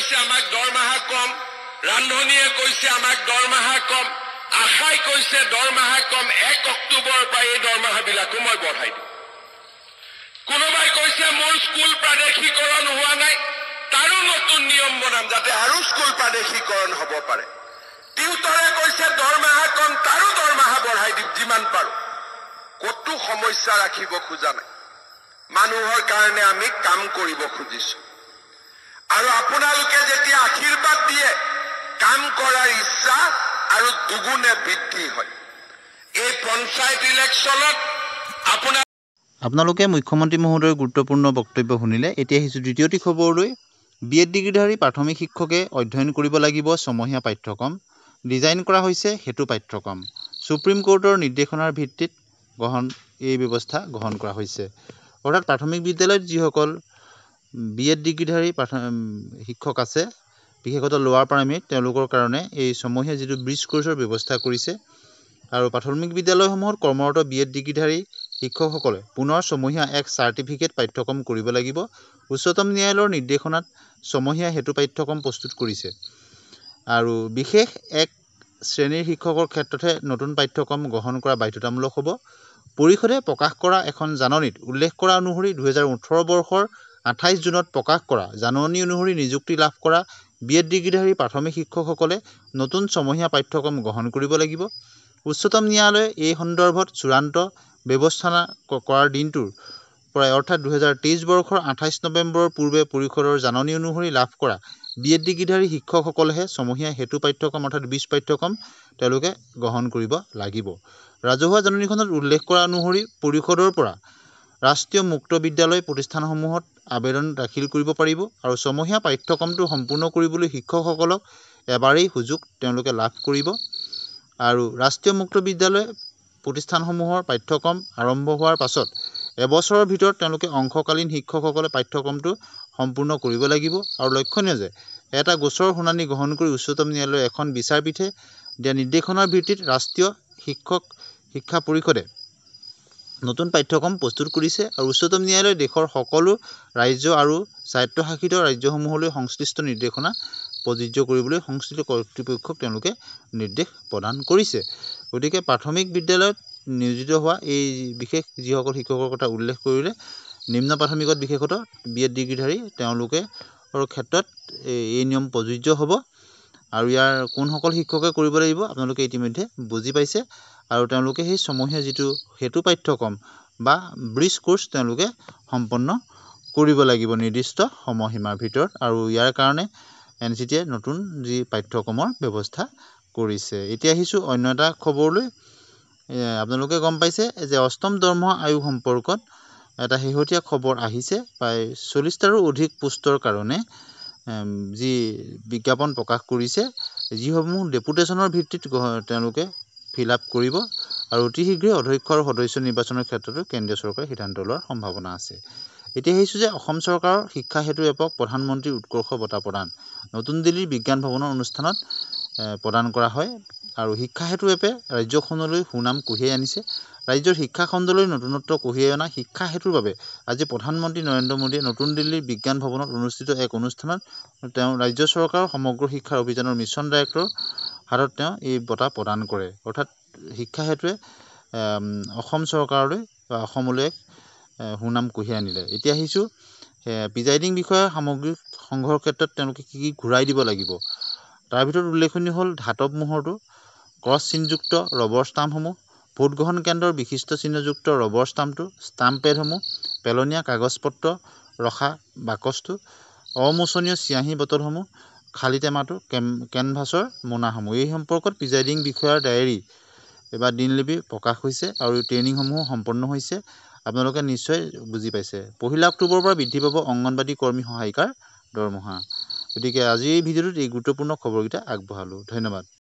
কৈছে আমাক দৰমহা কম, ৰান্ধনীয়ে কৈছে আমাক দৰমহা কম, আশাই কৈছে দৰমহা কম, 1 অক্টোবৰৰ পৰা এই দৰমহাবিলাকো মই বঢ়াই দিম। কোনোবাই কৈছে মোৰ স্কুল প্ৰাদেশিকৰণ হোৱা নাই, তাৰো নতুন নিয়ম বনাম যাতে আৰু স্কুল প্ৰাদেশিকৰণ হ'ব পাৰে। টিউটৰে কৈছে দৰমহা কম, তাৰো দৰমহা বঢ়াই দিম যিমান পাৰো। কতো সমস্যা ৰাখিব খোজা নাই, মানুহৰ কাৰণে আমি কাম কৰিব খুজিছো। আৰু আপোনালোকে যেতিয়া আশীৰ্বাদ দিয়ে, কাম কৰাৰ ইচ্ছা আৰু দুগুণে বৃদ্ধি হয়। এই পঞ্চায়ত ইলেকশ্যনত আপোনালোকে মুখ্যমন্ত্ৰী মহোদয়ৰ গুৰুত্বপূৰ্ণ বক্তব্য শুনিলে। এতিয়া আহিছোঁ দ্বিতীয়টি খবৰলৈ। BEd ডিগ্ৰীধাৰী প্ৰাথমিক শিক্ষকে অধ্যয়ন কৰিব লাগিব ছমহীয়া পাঠ্যক্ৰম, ডিজাইন কৰা হৈছে সেইটো পাঠ্যক্ৰম। সুপ্ৰিম কোৰ্টৰ নিৰ্দেশনাৰ ভিত্তিত এই ব্যৱস্থা গ্ৰহণ কৰা হৈছে। অৰ্থাৎ প্ৰাথমিক বিদ্যালয়ত যিসকল BEd ডিগ্ৰীধাৰী শিক্ষক আছে, বিশেষতঃ লোৱাৰ প্ৰাইমেৰীত, তেওঁলোকৰ কাৰণে এই ছমহীয়া যিটো ব্ৰিজ কোৰ্চৰ ব্যৱস্থা কৰিছে। আৰু প্ৰাথমিক বিদ্যালয়সমূহত কৰ্মৰত BEd ডিগ্ৰীধাৰী শিক্ষকসকলে পুনৰ ছমহীয়া এক চাৰ্টিফিকেট পাঠ্যক্ৰম কৰিব লাগিব। উচ্চতম ন্যায়ালয়ৰ নিৰ্দেশনাত ছমহীয়া হেতু পাঠ্যক্ৰম প্ৰস্তুত কৰিছে। আৰু বিশেষ এক শ্ৰেণীৰ শিক্ষকৰ ক্ষেত্ৰতহে নতুন পাঠ্যক্ৰম গ্ৰহণ কৰা বাধ্যতামূলক হ'ব। পৰিষদে প্ৰকাশ কৰা এখন জাননীত উল্লেখ কৰা অনুসৰি 2018 বৰ্ষৰ 28 জুনত প্ৰকাশ কৰা জাননী অনুসৰি নিযুক্তি লাভ কৰা BEd ডিগ্ৰীধাৰী প্ৰাথমিক শিক্ষকসকলে নতুন ছমহীয়া পাঠ্যক্ৰম গ্ৰহণ কৰিব লাগিব। উচ্চতম ন্যায়ালয়ে এই সন্দৰ্ভত চূড়ান্ত ব্যৱস্থা কৰাৰ দিনটোৰ পৰাই অৰ্থাৎ 2023 বৰ্ষৰ 28 নৱেম্বৰৰ পূৰ্বে পৰিষদৰ জাননী অনুসৰি লাভ কৰা BEd ডিগ্ৰীধাৰী শিক্ষকসকলেহে ছমহীয়া হেতু পাঠ্যক্ৰম অৰ্থাৎ 20 পাঠ্যক্ৰম তেওঁলোকে গ্ৰহণ কৰিব লাগিব। ৰাজহুৱা জাননীখনত উল্লেখ কৰা অনুসৰি পৰিষদৰ পৰা ৰাষ্ট্ৰীয় মুক্ত বিদ্যালয় প্ৰতিষ্ঠানসমূহত আবেদন দাখিল কৰিব পাৰিব। আৰু ছমহীয়া পাঠ্যক্ৰমটো সম্পূৰ্ণ কৰিবলৈ শিক্ষকসকলক এবাৰেই সুযোগ তেওঁলোকে লাভ কৰিব। আৰু ৰাষ্ট্ৰীয় মুক্ত বিদ্যালয় প্ৰতিষ্ঠানসমূহৰ পাঠ্যক্ৰম আৰম্ভ হোৱাৰ পাছত এবছৰৰ ভিতৰত তেওঁলোকে অংশকালীন শিক্ষকসকলে পাঠ্যক্ৰমটো সম্পূৰ্ণ কৰিব লাগিব। আৰু লক্ষণীয় যে এটা গোচৰৰ শুনানি গ্ৰহণ কৰি উচ্চতম ন্যায়ালয়ৰ এখন বিচাৰপীঠে দিয়া নিৰ্দেশনাৰ ভিত্তিত ৰাষ্ট্ৰীয় শিক্ষক শিক্ষা পৰিষদে নতুন পাঠ্যক্ৰম প্ৰস্তুত কৰিছে। আৰু উচ্চতম ন্যায়ালয়ে দেশৰ সকলো ৰাজ্য আৰু স্বায়ত্তশাসিত ৰাজ্যসমূহলৈ সংশ্লিষ্ট নিৰ্দেশনা প্ৰযোজ্য কৰিবলৈ সংশ্লিষ্ট কৰ্তৃপক্ষক তেওঁলোকে নিৰ্দেশ প্ৰদান কৰিছে। গতিকে প্ৰাথমিক বিদ্যালয়ত নিয়োজিত হোৱা এই বিশেষ যিসকল শিক্ষকৰ কথা উল্লেখ কৰিলে, নিম্ন প্ৰাথমিকত বিশেষতঃ BEd ডিগ্ৰীধাৰী তেওঁলোকৰ ক্ষেত্ৰত এই নিয়ম প্ৰযোজ্য হ'ব। আৰু ইয়াৰ কোনসকল শিক্ষকে কৰিব লাগিব আপোনালোকে ইতিমধ্যে বুজি পাইছে। আৰু তেওঁলোকে সেই ছমহীয়া যিটো হেতু পাঠ্যক্ৰম বা ব্ৰিজ কোৰ্চ তেওঁলোকে সম্পন্ন কৰিব লাগিব নিৰ্দিষ্ট সময়সীমাৰ ভিতৰত। আৰু ইয়াৰ কাৰণে NCTয়ে নতুন যি পাঠ্যক্ৰমৰ ব্যৱস্থা কৰিছে। এতিয়া আহিছোঁ অন্য এটা খবৰলৈ। আপোনালোকে গম পাইছে যে অষ্টম দৰমহা আয়োগ সম্পৰ্কত এটা শেহতীয়া খবৰ আহিছে। প্ৰায় 40টাৰো অধিক পোষ্টৰ কাৰণে যি বিজ্ঞাপন প্ৰকাশ কৰিছে, যিসমূহ ডেপুটেশ্যনৰ ভিত্তিত তেওঁলোকে ফিল আপ কৰিব। আৰু অতি শীঘ্ৰে অধ্যক্ষ আৰু সদস্য নিৰ্বাচনৰ ক্ষেত্ৰতো কেন্দ্ৰীয় চৰকাৰে সিদ্ধান্ত লোৱাৰ সম্ভাৱনা আছে। এতিয়া আহিছোঁ যে অসম চৰকাৰৰ শিক্ষা হেতু এপক প্ৰধানমন্ত্ৰীৰ উৎকৰ্ষ বঁটা প্ৰদান নতুন দিল্লীৰ বিজ্ঞান ভৱনৰ অনুষ্ঠানত প্ৰদান কৰা হয়। আৰু শিক্ষা হেতু এপে ৰাজ্যখনলৈ সুনাম কঢ়িয়াই আনিছে। ৰাজ্যৰ শিক্ষা খণ্ডলৈ নতুনত্ব কঢ়িয়াই অনা শিক্ষা হেতুৰ বাবে আজি প্ৰধানমন্ত্ৰী নৰেন্দ্ৰ মোদীয়ে নতুন দিল্লীৰ বিজ্ঞান ভৱনত অনুষ্ঠিত এক অনুষ্ঠানত তেওঁ ৰাজ্য চৰকাৰৰ সমগ্ৰ শিক্ষা অভিযানৰ মিছন ডাইৰেক্টৰৰ হাতত তেওঁ এই বঁটা প্ৰদান কৰে। অৰ্থাৎ শিক্ষা হেতুৱে অসম চৰকাৰলৈ বা অসমলৈ এক সুনাম কঢ়িয়াই আনিলে। এতিয়া আহিছোঁ প্ৰিজাইডিং বিষয়াৰ সামগ্ৰিক সংগ্ৰহৰ ক্ষেত্ৰত তেওঁলোকে কি কি ঘূৰাই দিব লাগিব। তাৰ ভিতৰত উল্লেখনীয় হ'ল ধাতৱ মোহৰটো, ক্ৰছ চিনযুক্ত ৰবৰ ষ্টাম্পসমূহ, ভোটগ্ৰহণ কেন্দ্ৰৰ বিশিষ্ট চিহ্নযুক্ত ৰবৰ ষ্টাম্পটো, ষ্টাম্প পেডসমূহ, পেলনীয়া কাগজ পত্ৰ ৰখা বাকচটো, অমোচনীয় চিয়াঁহী বটলসমূহ, খালী টেমাটো, কেনভাছৰ মোনাসমূহ। এই সম্পৰ্কত প্ৰিজাইডিং বিষয়াৰ ডায়েৰী বা দিনলিপি প্ৰকাশ হৈছে আৰু ট্ৰেইনিংসমূহ সম্পন্ন হৈছে। আপোনালোকে নিশ্চয় বুজি পাইছে। 1 অক্টোবৰৰ পৰা বৃদ্ধি পাব অংগনবাড়ী কৰ্মী সহায়িকাৰ দৰমহা। গতিকে আজিৰ এই ভিডিঅ'টোত এই গুৰুত্বপূৰ্ণ খবৰকেইটা আগবঢ়ালোঁ। ধন্যবাদ।